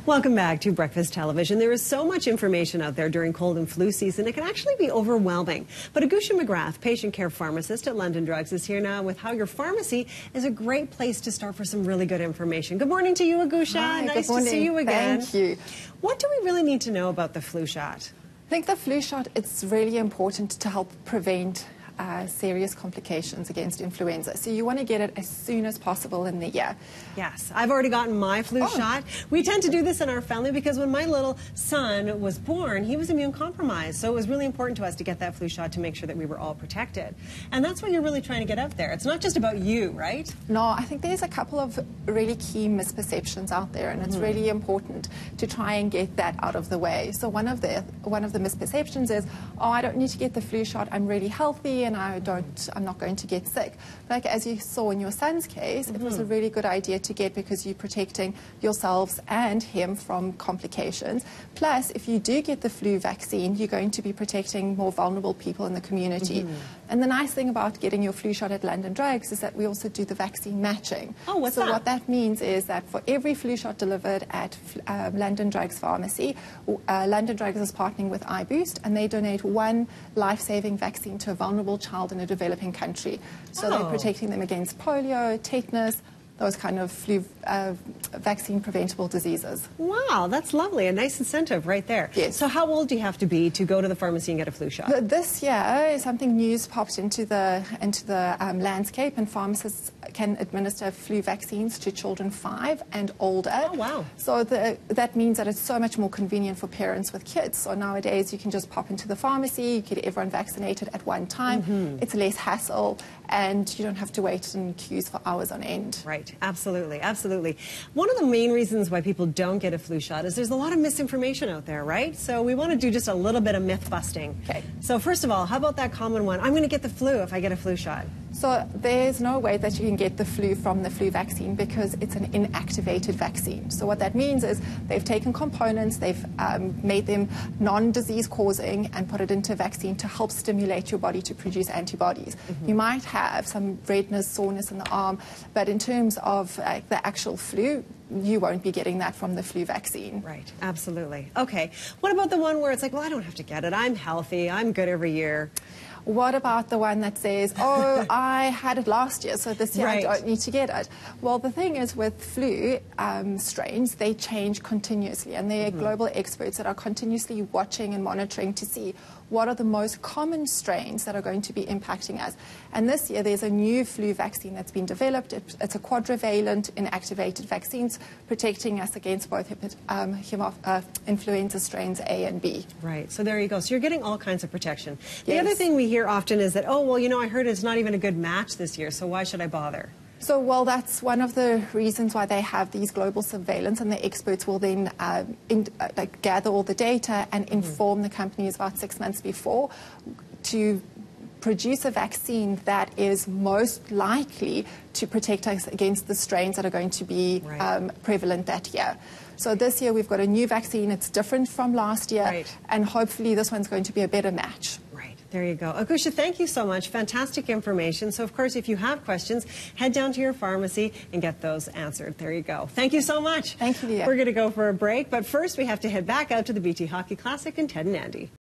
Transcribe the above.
Welcome back to Breakfast Television. There is so much information out there during cold and flu season, it can actually be overwhelming. But Agusha McGrath, patient care pharmacist at London Drugs, is here now with how your pharmacy is a great place to start for some really good information. Good morning to you, Agusha. Hi, nice good morning. to see you again. Thank you. What do we really need to know about the flu shot? I think the flu shot, it's really important to help prevent serious complications against influenza. So you want to get it as soon as possible in the year. Yes, I've already gotten my flu shot. We tend to do this in our family because when my little son was born, he was immune compromised. So it was really important to us to get that flu shot to make sure that we were all protected. And that's what you're really trying to get out there. It's not just about you, right? No, I think there's a couple of really key misperceptions out there, and it's really important to try and get that out of the way. So one of the misperceptions is, oh, I don't need to get the flu shot. I'm really healthy and I'm not going to get sick. Like as you saw in your son's case, it was a really good idea to get because you're protecting yourselves and him from complications. Plus, if you do get the flu vaccine, you're going to be protecting more vulnerable people in the community. And the nice thing about getting your flu shot at London Drugs is that we also do the vaccine matching. Oh, what's that? So what that means is that for every flu shot delivered at London Drugs Pharmacy, London Drugs is partnering with iBoost, and they donate one life-saving vaccine to a vulnerable child in a developing country. So they're protecting them against polio, tetanus, those kind of flu vaccine preventable diseases. Wow, that's lovely. A nice incentive right there. Yes. So how old do you have to be to go to the pharmacy and get a flu shot? This year, something new's popped into the landscape, and pharmacists can administer flu vaccines to children 5 and older. Oh, wow. So that means that it's so much more convenient for parents with kids. So nowadays, you can just pop into the pharmacy, you get everyone vaccinated at one time. It's less hassle, and you don't have to wait in queues for hours on end. Right. Absolutely, absolutely. One of the main reasons why people don't get a flu shot is there's a lot of misinformation out there, right? So we want to do just a little bit of myth busting. Okay. So first of all, how about that common one? I'm going to get the flu if I get a flu shot. So there's no way that you can get the flu from the flu vaccine because it's an inactivated vaccine. So what that means is they've taken components, they've made them non-disease causing and put it into a vaccine to help stimulate your body to produce antibodies. You might have some redness, soreness in the arm, but in terms of the actual flu, you won't be getting that from the flu vaccine. Right, absolutely. Okay, what about the one where it's like, well, I don't have to get it, I'm healthy, I'm good every year? What about the one that says, oh, I had it last year, so this year I don't need to get it? Well, the thing is with flu strains, they change continuously, and there are global experts that are continuously watching and monitoring to see what are the most common strains that are going to be impacting us. And this year, there's a new flu vaccine that's been developed. It's a quadrivalent inactivated vaccine protecting us against both influenza strains A and B. Right, so there you go. So you're getting all kinds of protection. The Yes. other thing we hear often is that, oh, well, you know, I heard it's not even a good match this year, so why should I bother? So, well, that's one of the reasons why they have these global surveillance, and the experts will then gather all the data and inform the companies about 6 months before to produce a vaccine that is most likely to protect us against the strains that are going to be prevalent that year. So this year we've got a new vaccine. It's different from last year, and hopefully this one's going to be a better match. Right. There you go. Agusha, thank you so much. Fantastic information. So, of course, if you have questions, head down to your pharmacy and get those answered. There you go. Thank you so much. Thank you, Leah. We're going to go for a break, but first we have to head back out to the BT Hockey Classic and Ted and Andy.